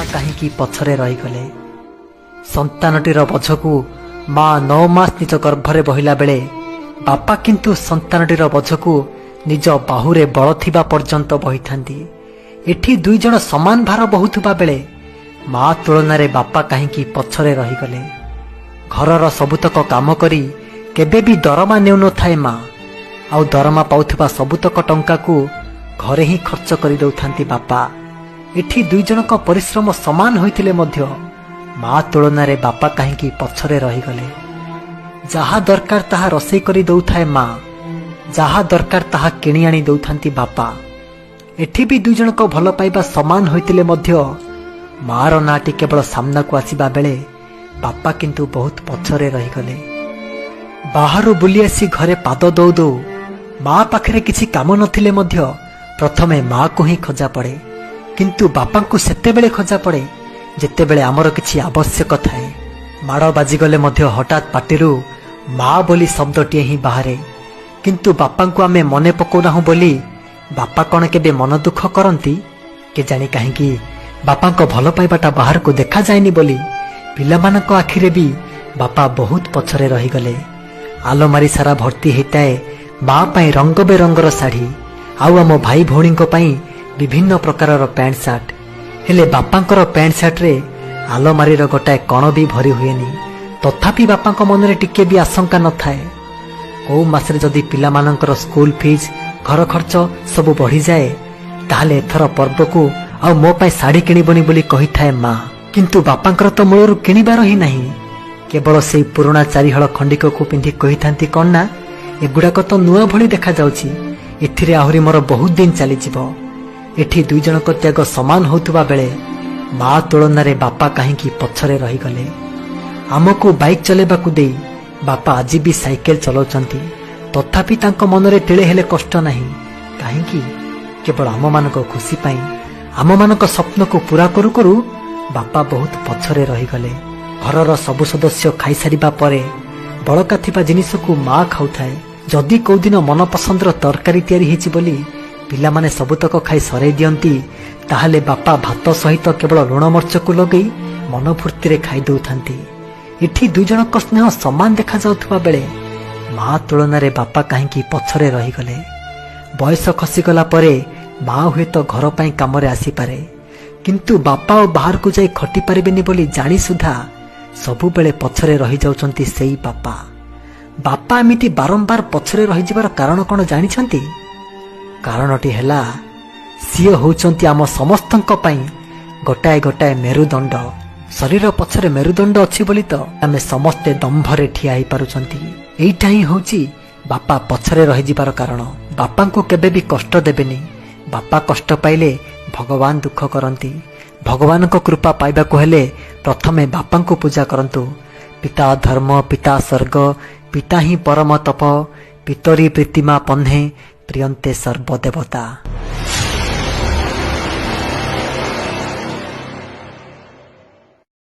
कहीं पछरे रहीगले। संतानटीर बोझकू माँ 9 मास निज गर्भरे बहिला बेले बापा किंतु संतानटीर बोझकू निज बाहुरे बल थिबा पर्यंत बहिथांती। एठी दुई जण समान भार बहुथुबा बेले माँ तुलना रे बापा कहीं पछरे रहीगले। घरर सबुतक काम करी केबे भी दरमा नेउ न थाए माँ, आउ दरमा पाउथुबा सबुतक टंका को घरे ही खर्च करि दउथांती बापा। एठी दुई जनक परिश्रम समान होइतिले मध्य माँ तुलना रे बापा कहीं पछरे रहीगले। जहा दरकार ताहा रसई करि दउथाए माँ, जहा दरकार ताहा किणी आनी दउथांती बापा। एठी भी दुई जनक भल पाइबा समान होइतिले मध्य मार नाटी केवल सामना को आसीबा बेले बापा किंतु बहुत पछरे रहीगले। बाहरु बुली आसी घरे पाद दौ दौ माँ पाखरे किछि काम नथिले मध्य प्रथमे माँ को ही खोजा पड़े, किंतु बापा को सेतेबेले खोजा पड़े जेतेबेले आमर किछि आवश्यक थाए। माड़ बाजिगले मध्य हठात पाटिरु माँ बोली शब्दटीए ही बाहरे, किंतु बापा को आमे मने पकौनाहु बोली बापा कौन केबे मन दुख करती के जानी कहीं बापा को भल पाइबाटा बाहर को देखा जाएनी बोली पिलामानक आखिरे भी बापा बहुत पछरे रहीगले। आलमारी सारा भर्ती होताए माँ पाई रंग बेरंगर शाढ़ी आउ आम भाई भौणी विभिन्न प्रकार पैंट सार्ट, हेले बापांकर पैंट सार्ट रे आलमारी गोटाए कण भी भरी हुएनी। तथापि बापा मन में टिके भी आशंका न थाए कौ मासरे जदि पिलामानंकर स्कूल फीस घर खर्च सब बढ़ी जाए ताहले एथर पर्व को आ मो पाई साड़ी किणबनी बोली कही थाए माँ, किंतु बापांकर तो मूलरू किणिबार ही नहीं। केवल से पुराणा चारिहल खंडिक को पिंधि कही थांती कौन ना एगुड़ाक तो नुआ भली देखा जाउची, एथिरे आहुरी मोर बहुत दिन चली जीवो। एठी दुई जनक त्याग समान होतुबा बेले माँ तुलना रे बापा कहीं पछरे रहीगले। आमको बाइक चलेबाकू देई बापा आज भी साइकेल चलाउचंती, तथापि तांको मनरे तिळे हेले कष्ट नहीं। कहीं केवल आम मानक खुशी पाई आम मानक स्वप्न को पूरा करू करू बापा बहुत पछरे रहीगले। घरर सबु सदस्य खाई सारिबा परे बळका थिबा जिनिस को माँ खाउथाए। जदि कौ दिन मन पसंदर तरकारी तैयारी हेछि बोली पिलामाने सबुतक खाई सराई दियंती ताहले बापा भात सहित केवल लुण मर्च को लगई मन फूर्ति रे खाई दउथांती। एठी दुई जनक स्नेह समान देखा जाउथबा बेले माँ तुलना रे बापा कहीं पछरे रहीगले। बयस खसीगला परे माँ हुए तो घर पाई काम रे आसी पारे, किंतु बापा और बाहर को जाई खटी पारिबेनी बोली जानी सुधा सबु बेले पछरे रही जाउचंती सेई बापा। बापा एमिति बारंबार पछरे रही जिबार कारण कोन जानिछंती? कारणटी हेला सिए होउचंती आम समस्तंक पई गोटाए गोटाए मेरुदंड। शरीर पछरे मेरुदंड अछि बोली तो आमे समस्ते दंभरे ठिया ही पारुचंती। एइटा ही होउची बापा पछरे रही जिबार कारण। बापा को केबे भी कष्ट देबेनी। बापा कष्ट पाइले भगवान दुख करती। भगवान को कृपा पाइबा को हेले प्रथमे बापा को पूजा करंतु। पिता धर्म पिता स्वर्ग पिता ही परम तप पितरी प्रीतिमा पन्हे प्रियंते सर्वदेवता।